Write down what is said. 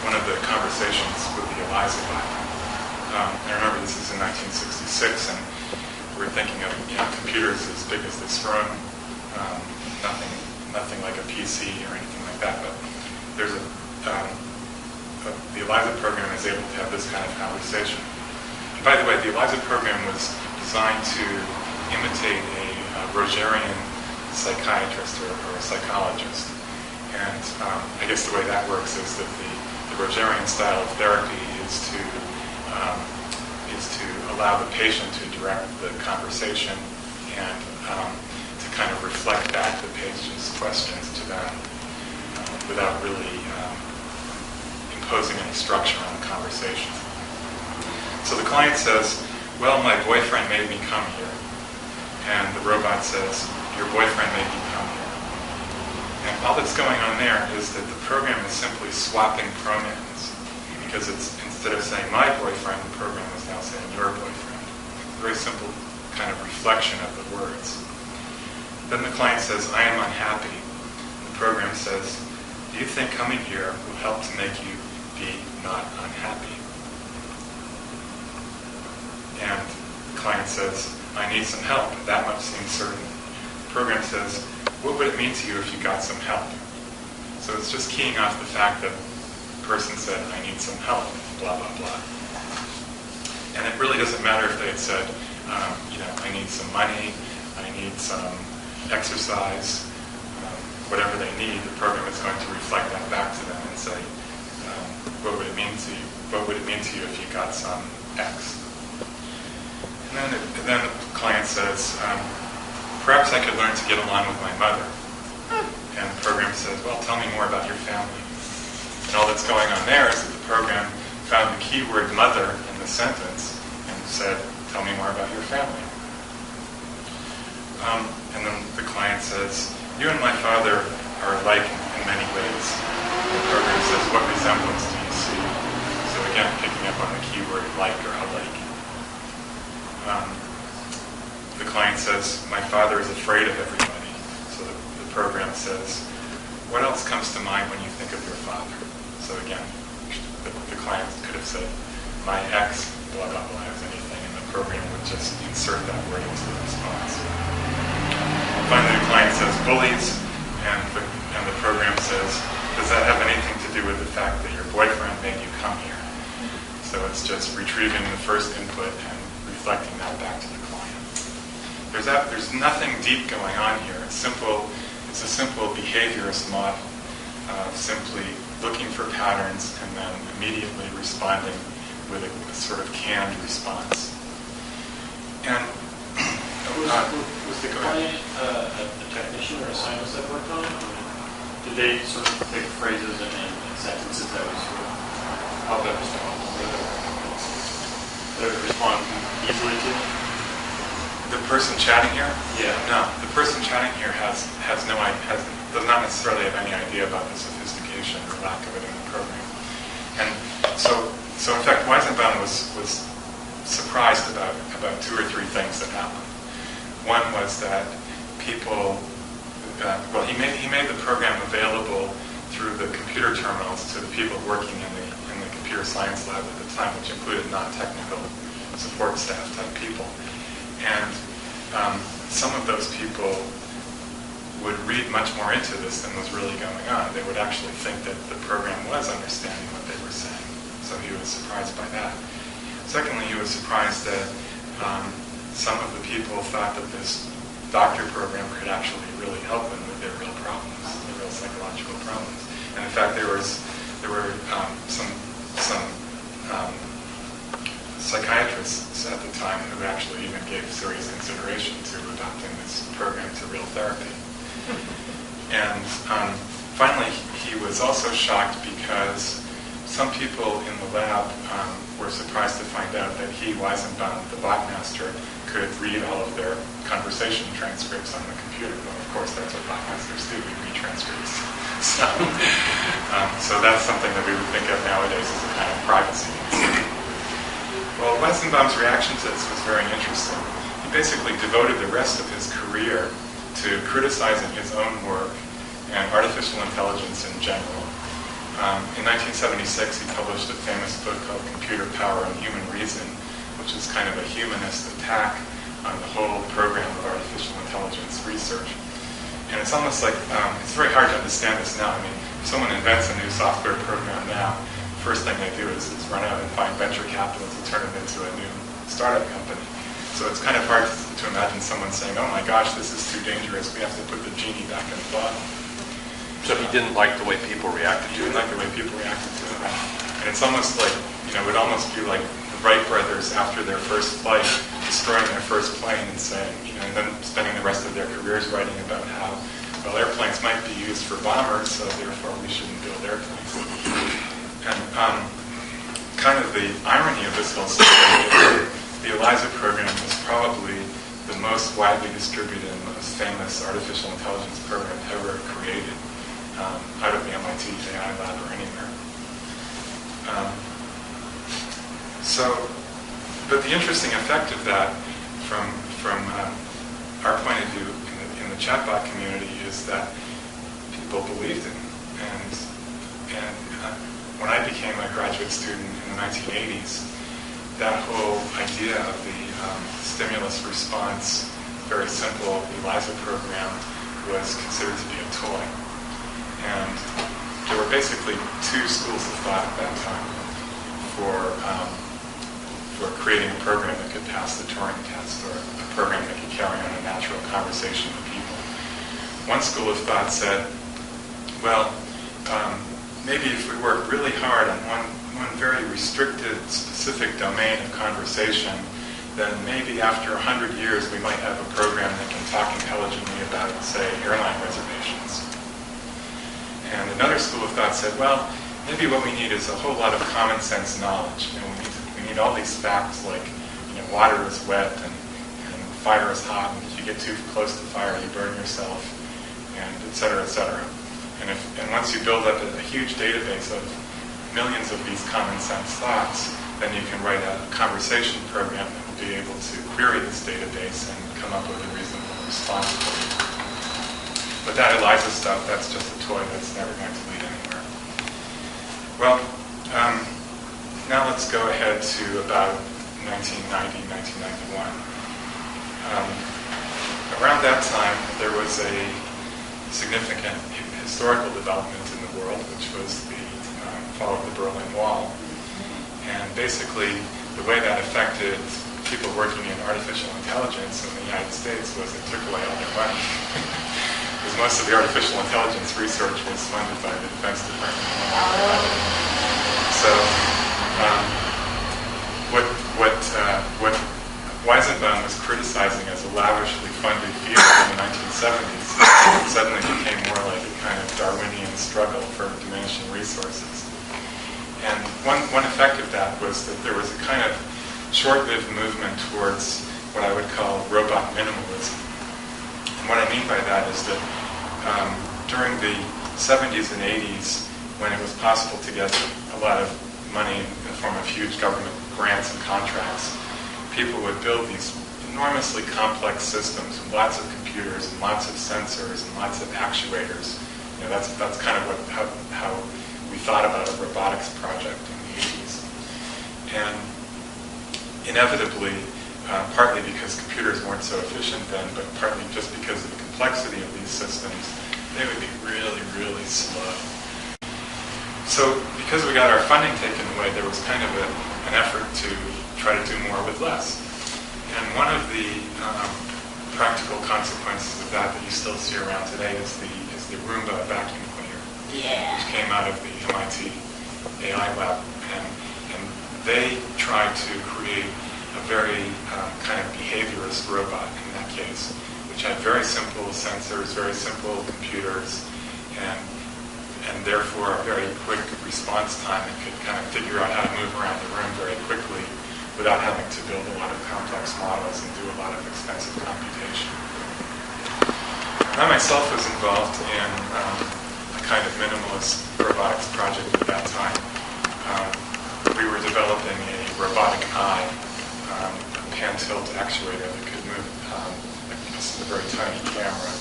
one of the conversations with the ELISA button. I remember this is in 1966, and we're thinking of computers as big as this room, nothing like a PC or anything like that. But there's the ELISA program is able to have this kind of conversation. And by the way, the ELISA program was designed to imitate a Rogerian psychiatrist or a psychologist. And I guess the way that works is that the Rogerian style of therapy is to allow the patient to direct the conversation and to kind of reflect back the patient's questions to them without really imposing any structure on the conversation. So the client says, well, my boyfriend made me come here. And the robot says, your boyfriend made me come here. And all that's going on there is that the program is simply swapping pronouns, because it's, instead of saying my boyfriend, the program is now saying your boyfriend. It's a very simple kind of reflection of the words. Then the client says, I am unhappy. And the program says, do you think coming here will help to make you be not unhappy? And the client says, I need some help. That much seems certain. The program says, what would it mean to you if you got some help? So it's just keying off the fact that the person said, I need some help, blah, blah, blah. And it really doesn't matter if they had said, I need some money, I need some exercise, whatever they need, the program is going to reflect that back to them and say, what would it mean to you? What would it mean to you if you got some X? And then the client says, perhaps I could learn to get along with my mother. And the program says, well, tell me more about your family. And all that's going on there is that the program found the keyword mother in the sentence and said, tell me more about your family. And then the client says, you and my father are alike in many ways. The program says, what resemblance do you see? So again, picking up on the keyword like or alike. The client says, my father is afraid of everybody. So the program says, what else comes to mind when you think of your father? So again, the client could have said, my ex, blah, blah, blah, as anything, and the program would just insert that word into the response. Finally, the client says bullies, and the program says, does that have anything to do with the fact that your boyfriend made you come here? So it's just retrieving the first input and reflecting that back to the client. There's nothing deep going on here. It's a simple behaviorist model of simply looking for patterns and then immediately responding with a sort of canned response. And was the client a technician or a scientist that worked on it? Did they sort of pick phrases and sentences that would sort of help them respond? They would respond easily to? The person chatting here? Yeah. No, the person chatting here does not necessarily have any idea about the sophistication or lack of it in the program. And so in fact, Weizenbaum was surprised about two or three things that happened. One was that people, he made the program available through the computer terminals to the people working in the computer science lab at the time, which included non-technical support staff type people. And some of those people would read much more into this than was really going on. They would actually think that the program was understanding what they were saying. So he was surprised by that. Secondly, he was surprised that some of the people thought that this doctor program could actually really help them with their real problems, their real psychological problems. And in fact, there were some psychiatrists at the time who actually even gave serious consideration to adopting this program to real therapy. And finally, he was also shocked because some people in the lab were surprised to find out that he, Weizenbaum, the bot master, could read all of their conversation transcripts on the computer. Well, of course, that's what bot masters do. We read transcripts. So that's something that we would think of nowadays as a kind of privacy. Well, Weizenbaum's reaction to this was very interesting. He basically devoted the rest of his career to criticizing his own work and artificial intelligence in general. In 1976, he published a famous book called Computer Power and Human Reason, which is kind of a humanist attack on the whole program of artificial intelligence research. And it's almost like, it's very hard to understand this now. I mean, if someone invents a new software program now, the first thing they do is run out and find venture capital to turn it into a new startup company. So it's kind of hard to imagine someone saying, oh my gosh, this is too dangerous, we have to put the genie back in the bottle. So he didn't like the way people reacted He to didn't it? like the way people reacted to it. And it's almost like, it would almost be like the Wright brothers after their first flight, destroying their first plane and saying, and then spending the rest of their careers writing about how, well, airplanes might be used for bombers, so therefore we shouldn't build airplanes. And kind of the irony of this whole story is the ELIZA program was probably the most widely distributed and most famous artificial intelligence program ever created out of the MIT AI lab or anywhere. But the interesting effect of that from our point of view in the chatbot community is that people believed it. And when I became a graduate student in the 1980s, that whole idea of the stimulus response, very simple ELIZA program was considered to be a toy. And there were basically two schools of thought at that time for creating a program that could pass the Turing test, or a program that could carry on a natural conversation with people. One school of thought said, well, maybe if we work really hard on one very restricted, specific domain of conversation, then maybe after 100 years we might have a program that can talk intelligently about, say, airline reservations. And another school of thought said, well, maybe what we need is a whole lot of common sense knowledge. We need all these facts like, water is wet and fire is hot, and if you get too close to fire, you burn yourself, and et cetera, et cetera. And once you build up a huge database of millions of these common sense thoughts, then you can write a conversation program that will be able to query this database and come up with a reasonable response for you. But that ELIZA stuff, that's just a toy that's never going to lead anywhere. Well, now let's go ahead to about 1990, 1991. Around that time, there was a significant historical development in the world, which was the fall of the Berlin Wall. And basically, the way that affected people working in artificial intelligence in the United States was it took away all their money. Because most of the artificial intelligence research was funded by the Defense Department. So, what Weizenbaum was criticizing as a lavishly funded field in the 1970s suddenly became more like a kind of Darwinian struggle for diminishing resources. And one effect of that was that there was a kind of short-lived movement towards what I would call robot minimalism. And what I mean by that is that during the 70s and 80s, when it was possible to get a lot of money in the form of huge government grants and contracts, people would build these enormously complex systems with lots of computers and lots of sensors and lots of actuators. That's kind of how we thought about a robotics project in the 80s. And inevitably, partly because computers weren't so efficient then, but partly just because of the complexity of these systems, they would be really, really slow. So because we got our funding taken away, there was kind of an effort to try to do more with less. And one of the practical consequences of that you still see around today is the Roomba vacuum cleaner, which came out of the MIT AI lab. And they tried to create a very kind of behaviorist robot in that case, which had very simple sensors, very simple computers, and therefore a very quick response time. It could kind of figure out how to move around the room very quickly without having to build a lot of complex models and do a lot of expensive computation. I myself was involved in a kind of minimalist robotics project at that time. We were developing a robotic eye, a pan-tilt actuator that could move a very tiny camera